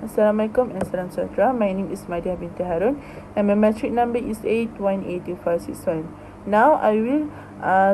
Assalamualaikum and salam sejahtera. My name is Maidia binti Harun and my metric number is 818256. Now I will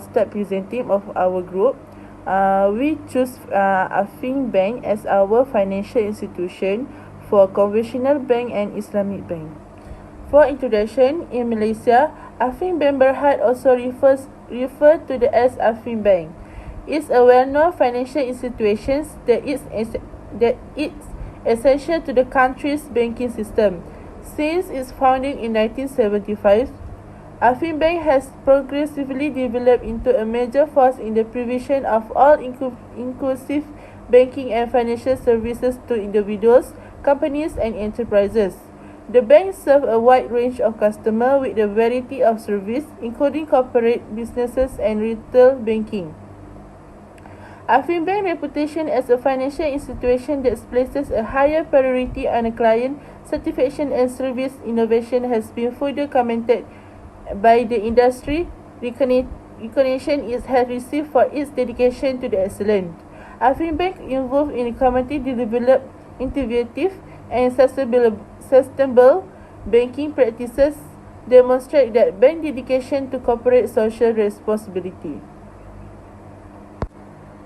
start presenting of our group. We choose Affin Bank as our financial institution for conventional bank and Islamic bank. For introduction, in Malaysia, Affin Bank Berhad also referred to as Affin Bank. It's a well-known financial institution that is essential to the country's banking system. Since its founding in 1975, Affin Bank has progressively developed into a major force in the provision of all inclusive banking and financial services to individuals, companies and enterprises. The bank serves a wide range of customers with a variety of services, including corporate, businesses and retail banking. Affin Bank's reputation as a financial institution that places a higher priority on a client satisfaction and service innovation has been further commented by the industry. Recognition it has received for its dedication to the excellence. Affin Bank involved in the community to develop innovative and sustainable banking practices demonstrate that bank dedication to corporate social responsibility.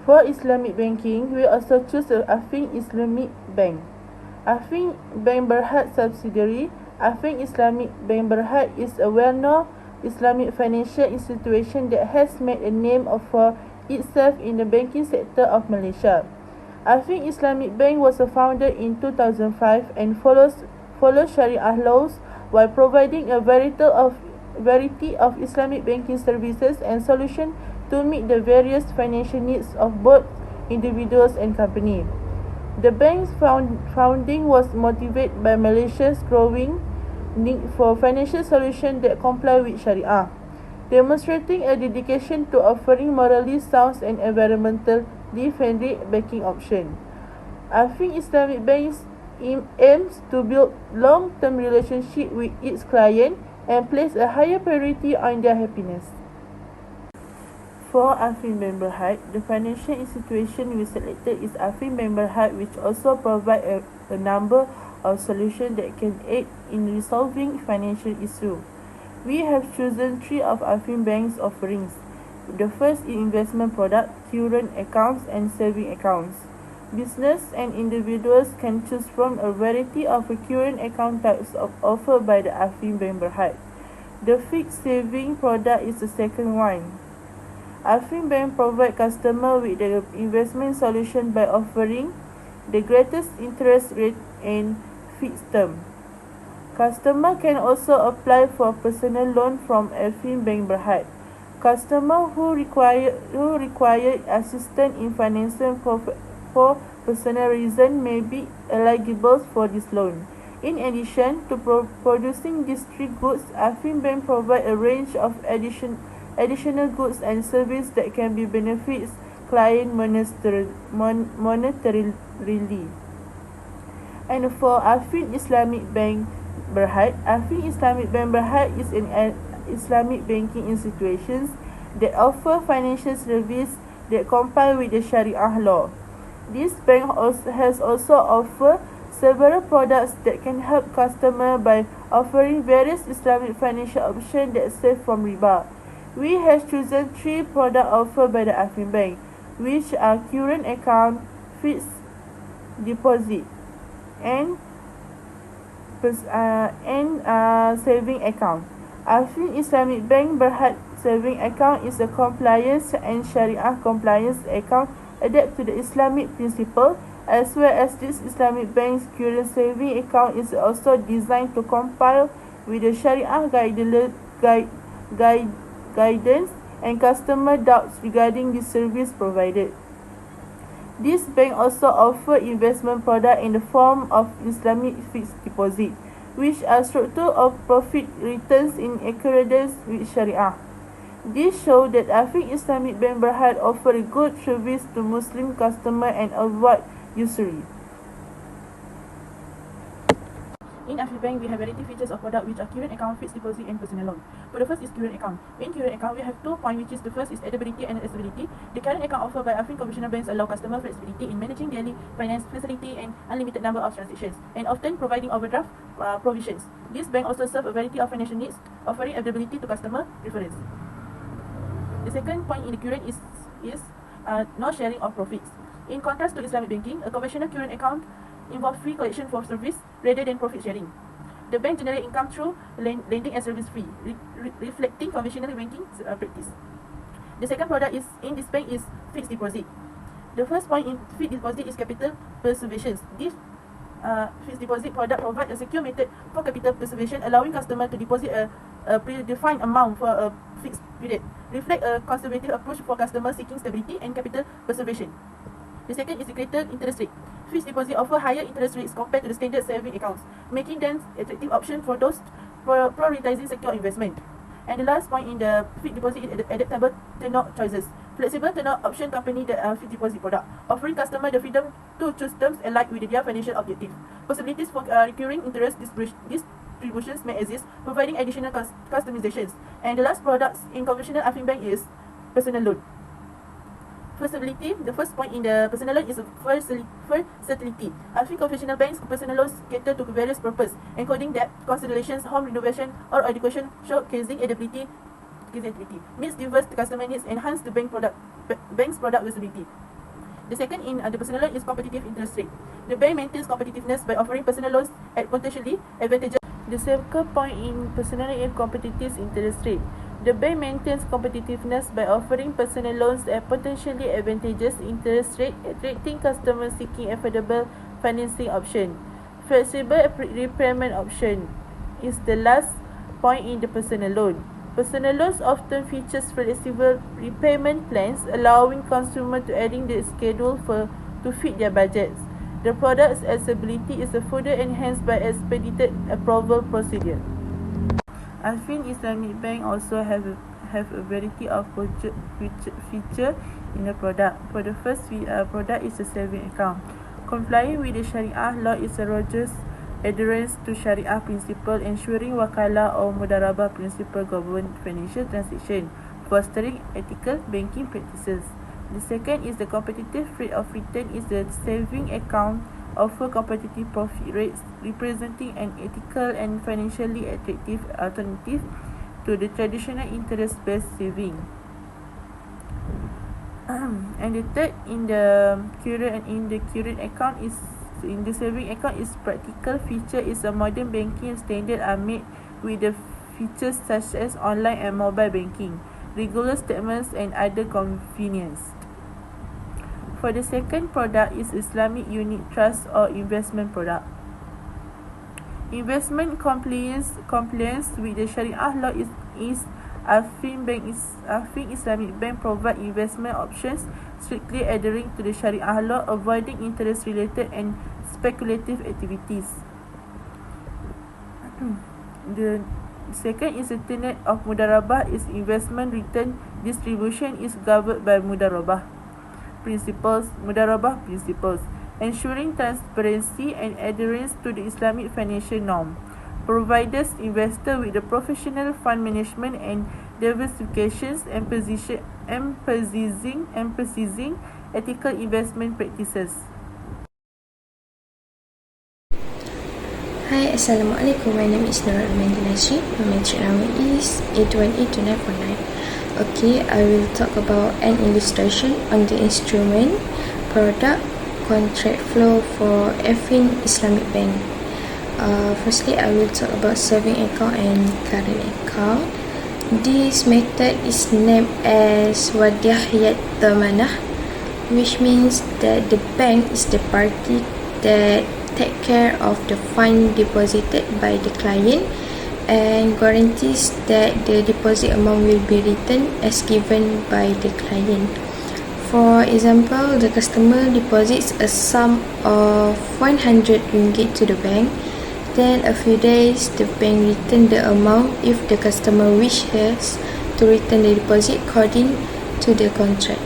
For Islamic banking, we also choose Affin Islamic Bank. Affin Bank Berhad subsidiary, Affin Islamic Bank Berhad is a well-known Islamic financial institution that has made a name for itself in the banking sector of Malaysia. Affin Islamic Bank was founded in 2005 and follows Sharia laws while providing a variety of Islamic banking services and solutions to meet the various financial needs of both individuals and companies. The bank's founding was motivated by Malaysia's growing need for financial solutions that comply with Sharia, demonstrating a dedication to offering morally sound and environmentally friendly banking options. Affin Islamic Bank aims to build long-term relationships with its clients and place a higher priority on their happiness. For Affin Bank Berhad, the financial institution we selected is Affin Bank Berhad, which also provides a number of solutions that can aid in resolving financial issues. We have chosen three of Affin Bank's offerings. The first is investment product, current accounts and saving accounts. Business and individuals can choose from a variety of current account types offered by the Affin Bank Berhad. The fixed saving product is the second one. Affin Bank provides customers with the investment solution by offering the greatest interest rate and fixed term. Customers can also apply for personal loan from Affin Bank Berhad. Customers who require assistance in financing for personal reasons may be eligible for this loan. In addition to producing these three goods, Affin Bank provides a range of additional goods and services that can be benefits client monetarily. And for Affin Islamic Bank Berhad, Affin Islamic Bank Berhad is an Islamic banking institution that offer financial services that comply with the Sharia law. This bank has also offered several products that can help customers by offering various Islamic financial options that save from riba. We have chosen three products offered by the Affin Bank, which are current account, fixed deposit, and saving account. Affin Islamic Bank Berhad saving account is a compliance and Sharia compliance account adapted to the Islamic principle, as well as this Islamic Bank's current saving account is also designed to comply with the Sharia guidance and customer doubts regarding the service provided. This bank also offers investment products in the form of Islamic fixed deposit, which are structured of profit returns in accordance with Sharia. This shows that Affin Islamic Bank Berhad offers a good service to Muslim customers and avoid usury. In Affin Bank, we have variety features of product which are current account, fixed deposit, and personal loan. For the first is current account. In current account, we have 2 points, which is the first is adaptability and stability. The current account offered by Affin conventional banks allow customer flexibility in managing daily finance facility and unlimited number of transactions, and often providing overdraft provisions. This bank also serves a variety of financial needs, offering availability to customer preference. The second point in the current is no sharing of profits. In contrast to Islamic banking, a conventional current account involves free collection for service rather than profit sharing. The bank generates income through lending and service fee, reflecting conventional banking practice. The second product in this bank is fixed deposit. The first point in fixed deposit is capital preservation. This fixed deposit product provides a secure method for capital preservation, allowing customer to deposit a predefined amount for a fixed period, reflect a conservative approach for customers seeking stability and capital preservation. The second is the greater interest rate. Fixed deposit offer higher interest rates compared to the standard saving accounts, making them attractive option for those prioritizing secure investment. And the last point in the fixed deposit is adaptable tenor choices. Flexible tenor option company the fixed deposit product, offering customer the freedom to choose terms aligned with their financial objective. Possibilities for recurring interest distributions may exist, providing additional customizations. And the last products in conventional Affin Bank is personal loan. Flexibility. The first point in the personal loan is versatility. Affin conventional banks personal loans cater to various purposes, including debt considerations, home renovation, or education, showcasing adaptability. Meets diverse customer needs, enhance the bank's product visibility. The second in the personal loan is competitive interest rate. The bank maintains competitiveness by offering personal loans at potentially advantageous. The second point in personal loan is competitive interest rate. The bank maintains competitiveness by offering personal loans at potentially advantageous interest rate, attracting customers seeking affordable financing option. Flexible repayment option is the last point in the personal loan. Personal loans often features flexible repayment plans, allowing consumers to adding the schedule to fit their budgets. The product's accessibility is further enhanced by expedited approval procedure. Affin Islamic Bank also have a variety of feature in the product. For the first product is a saving account. Complying with the Sharia law is a rigorous adherence to Sharia principle, ensuring wakalah or mudarabah principle govern financial transaction, fostering ethical banking practices. The second is the competitive rate of return is the saving account offer competitive profit rates, representing an ethical and financially attractive alternative to the traditional interest-based saving. And the third in the current account is in the saving account is practical feature is a modern banking standard are made with the features such as online and mobile banking, regular statements, and other convenience. For the second product is Islamic unit trust or investment product. Investment compliance with the Sharia law is Affin Islamic Bank provide investment options strictly adhering to the Sharia law, avoiding interest related and speculative activities. The second is the tenet of mudarabah is investment return distribution is governed by mudarabah principles, ensuring transparency and adherence to the Islamic financial norm. Provides investor with the professional fund management and diversifications, emphasizing ethical investment practices. Hi, Assalamualaikum. My name is Nurul Mandinasri. My metric number is 8182949. Okay, I will talk about an illustration on the instrument, product, contract flow for Affin Islamic Bank. Firstly, I will talk about saving account and current account. This method is named as Wadiyah Tamanah, which means that the bank is the party that take care of the fund deposited by the client and guarantees that the deposit amount will be returned as given by the client. For example, the customer deposits a sum of 100 ringgit to the bank. Then a few days, the bank return the amount if the customer wishes to return the deposit according to the contract.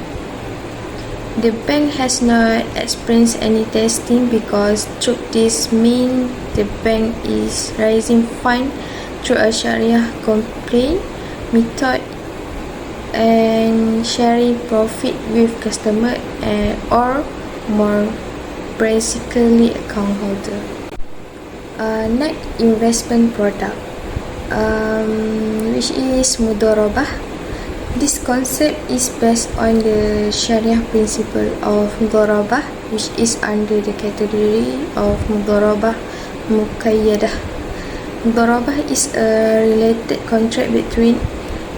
The bank has not experienced any testing because through this means the bank is raising fund through a Sharia complaint method and sharing profit with customer or more basically account holder. Net investment product, which is mudharabah. This concept is based on the Sharia principle of mudharabah, which is under the category of mudharabah muqayyadah. Mudharabah is a related contract between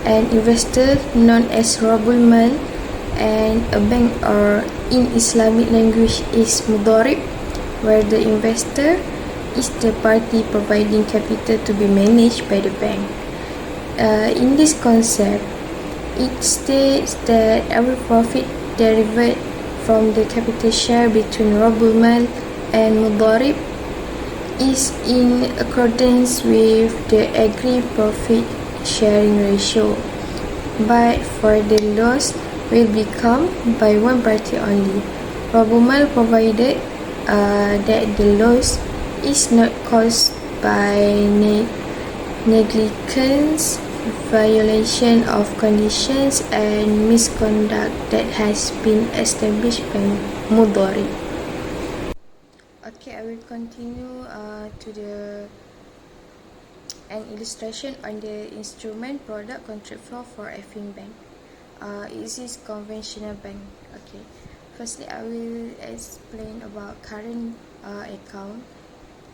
an investor known as Rabul Mal and a bank, or in Islamic language is mudharib, where the investor is the party providing capital to be managed by the bank. In this concept, it states that every profit derived from the capital share between Rabul Mal and Mudharib is in accordance with the agreed profit sharing ratio, but for the loss will become by one party only. Rabul Mal provided that the loss is not caused by negligence, violation of conditions and misconduct that has been established by Mudharib. Okay, I will continue to an illustration on the instrument product contract flow for Affin bank. It is conventional bank. Okay, firstly I will explain about current account.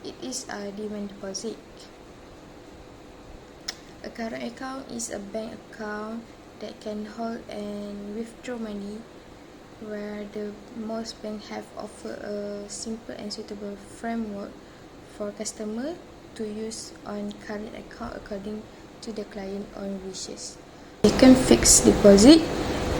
It is a demand deposit. A current account is a bank account that can hold and withdraw money, where the most banks have offered a simple and suitable framework for customer to use on current account according to the client own wishes. Second, fixed deposit.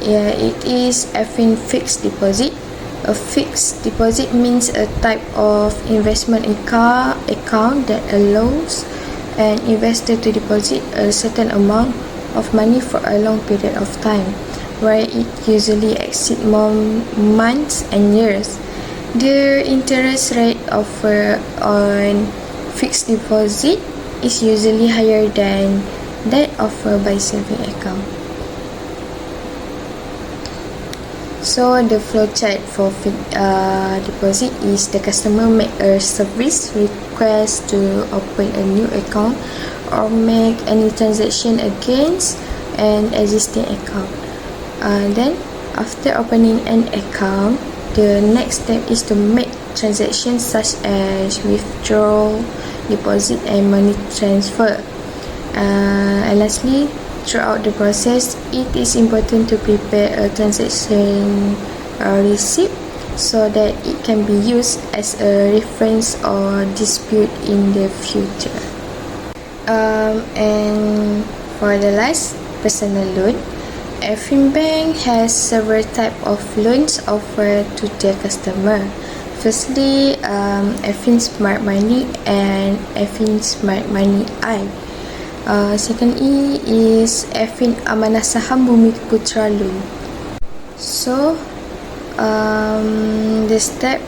It is Affin fixed deposit. A fixed deposit means a type of investment account that allows an investor to deposit a certain amount of money for a long period of time, where it usually exceeds months and years. The interest rate offered on fixed deposit is usually higher than that offered by saving account. So the flow chart for deposit is the customer make a service request to open a new account or make any transaction against an existing account. Then after opening an account, the next step is to make transactions such as withdrawal, deposit and money transfer. And lastly, throughout the process, it is important to prepare a transaction receipt so that it can be used as a reference or dispute in the future. And for the last, personal loan. Affin Bank has several types of loans offered to their customer. Firstly, Affin Smart Money and Affin Smart Money I. Second E is Affin Amanah Saham Bumi Putra Loan. So, the step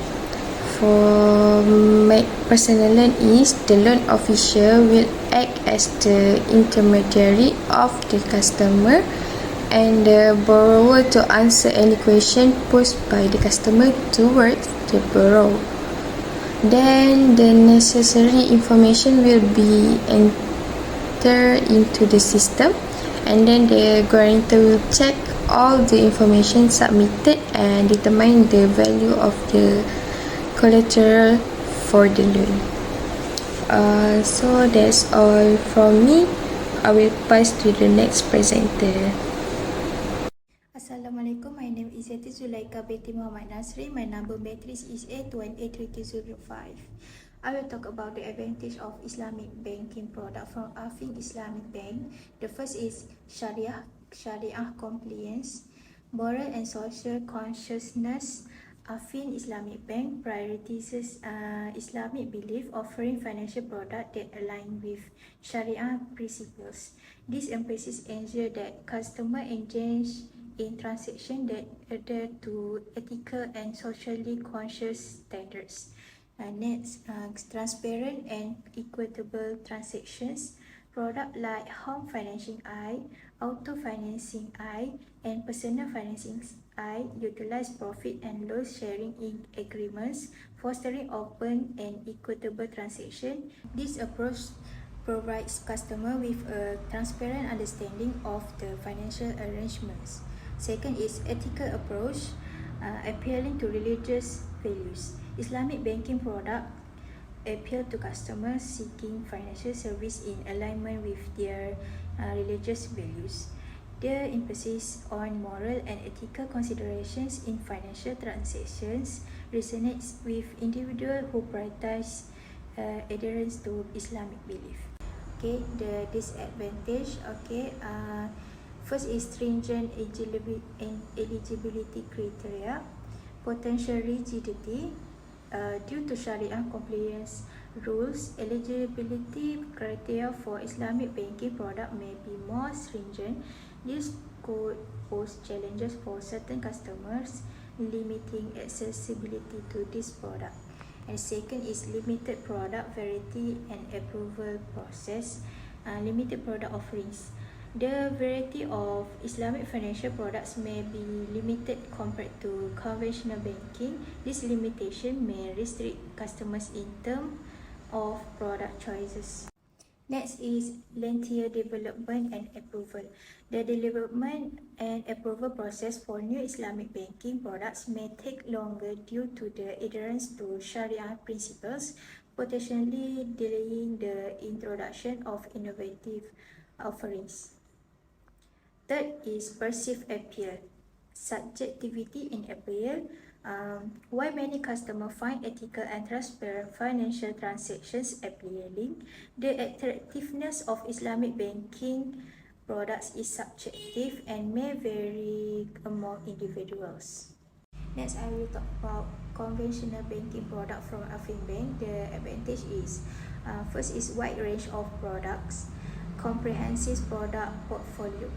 for make personal loan is the loan officer will act as the intermediary of the customer and the borrower to answer any question posed by the customer towards the borrower. Then the necessary information will be into the system, and then the guarantor will check all the information submitted and determine the value of the collateral for the loan. So that's all from me. I will pass to the next presenter. Assalamualaikum, my name is Yati Zulaika binti Muhammad Nasri. My number matrix is A283205. I will talk about the advantage of Islamic banking product from Affin Islamic Bank. The first is Sharia compliance, moral and social consciousness. Affin Islamic Bank prioritizes Islamic belief, offering financial product that align with Sharia principles. This emphasis ensures that customer engage in transactions that adhere to ethical and socially conscious standards. Next, transparent and equitable transactions. Products like home financing auto financing and personal financing utilize profit and loss sharing in agreements, fostering open and equitable transaction. This approach provides customer with a transparent understanding of the financial arrangements. Second is ethical approach, appealing to religious values. Islamic banking product appeal to customers seeking financial service in alignment with their religious values. The emphasis on moral and ethical considerations in financial transactions resonates with individuals who prioritize adherence to Islamic belief. Okay, the disadvantage. First is stringent eligibility criteria, potential rigidity. Due to Sharia compliance rules, eligibility criteria for Islamic banking product may be more stringent. This could pose challenges for certain customers, limiting accessibility to this product. And second is limited product variety and approval process. Limited product offerings. The variety of Islamic financial products may be limited compared to conventional banking. This limitation may restrict customers in terms of product choices. Next is lengthier development and approval. The development and approval process for new Islamic banking products may take longer due to the adherence to Sharia principles, potentially delaying the introduction of innovative offerings. Third is perceived appeal, subjectivity in appeal. Why many customers find ethical and transparent financial transactions appealing? The attractiveness of Islamic banking products is subjective and may vary among individuals. Next, I will talk about conventional banking product from Affin Bank. The advantage is first is wide range of products, comprehensive product portfolio.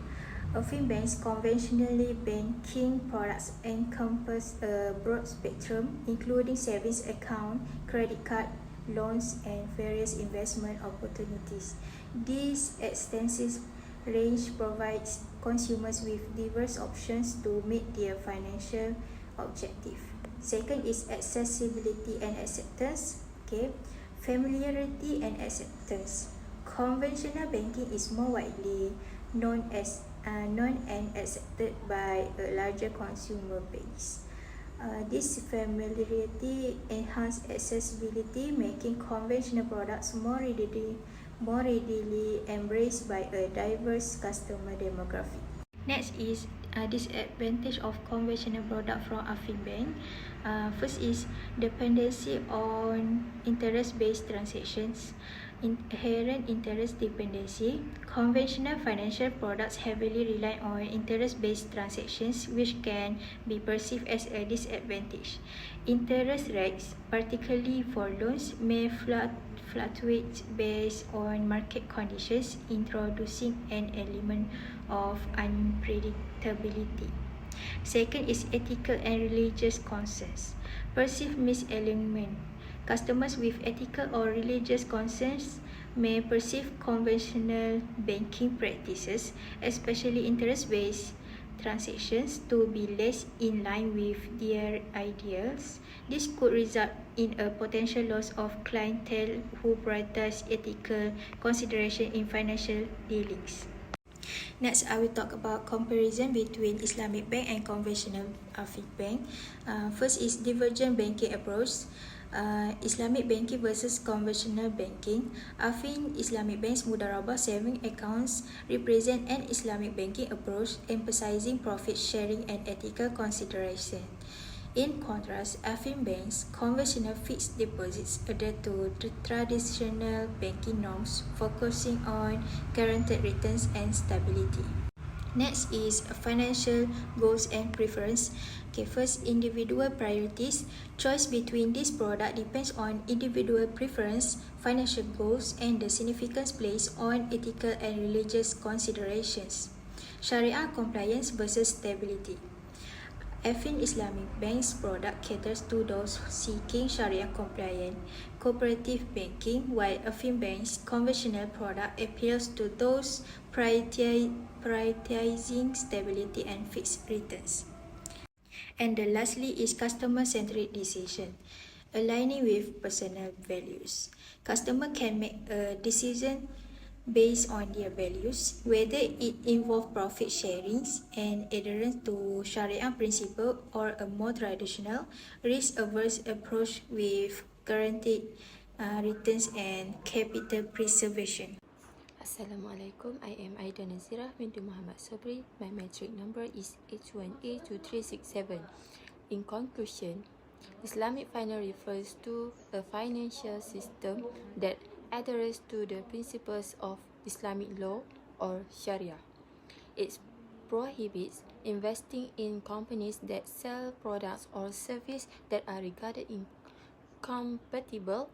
Affin Bank's conventionally banking products encompass a broad spectrum, including savings account, credit card, loans, and various investment opportunities. This extensive range provides consumers with diverse options to meet their financial objective. Second is accessibility and acceptance. Familiarity and acceptance. Conventional banking is more widely known and accepted by a larger consumer base. This familiarity enhances accessibility, making conventional products more readily embraced by a diverse customer demographic. Next is disadvantage of conventional product from Affin Bank. First is dependency on interest-based transactions. Inherent interest dependency. Conventional financial products heavily rely on interest-based transactions, which can be perceived as a disadvantage. Interest rates, particularly for loans, may fluctuate based on market conditions, introducing an element of unpredictability. Second is ethical and religious concerns. Perceived misalignment. Customers with ethical or religious concerns may perceive conventional banking practices, especially interest-based transactions, to be less in line with their ideals. This could result in a potential loss of clientele who prioritize ethical consideration in financial dealings. Next, I will talk about comparison between Islamic bank and conventional Affin Bank. First is divergent banking approach. Islamic banking versus conventional banking. Affin Islamic Bank's Mudarabah saving accounts represent an Islamic banking approach emphasizing profit sharing and ethical consideration. In contrast, Affin Bank's conventional fixed deposits adhere to the traditional banking norms, focusing on guaranteed returns and stability. Next is financial goals and preference. First, individual priorities. Choice between this product depends on individual preference, financial goals, and the significance placed on ethical and religious considerations. Sharia compliance versus stability. Affin Islamic Bank's product caters to those seeking Sharia compliant cooperative banking, while Affin Bank's conventional product appeals to those prioritizing stability and fixed returns. And the lastly is customer-centric decision, aligning with personal values. Customer can make a decision based on their values, whether it involves profit sharing and adherence to Sharia principle or a more traditional, risk-averse approach with guaranteed returns and capital preservation. Assalamualaikum, I am Aida Nazira binti Muhammad Sobri. My metric number is H1A2367. In conclusion, Islamic finance refers to a financial system that adheres to the principles of Islamic law or Sharia. It prohibits investing in companies that sell products or services that are regarded incompatible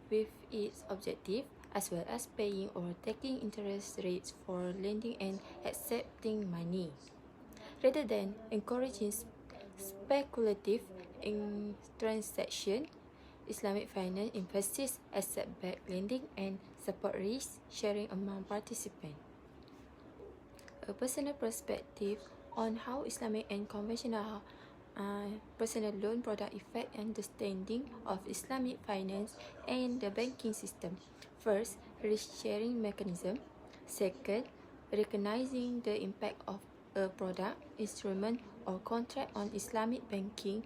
with its objective, as well as paying or taking interest rates for lending and accepting money. Rather than encouraging speculative transaction, Islamic finance emphasizes asset-backed lending and support risk sharing among participants. A personal perspective on how Islamic and conventional personal loan product affect understanding of Islamic finance and the banking system. First, risk-sharing mechanism. Second, recognizing the impact of a product, instrument, or contract on Islamic banking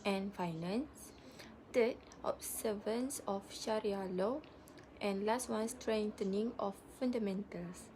and finance. Third, observance of Sharia law. And last one, strengthening of fundamentals.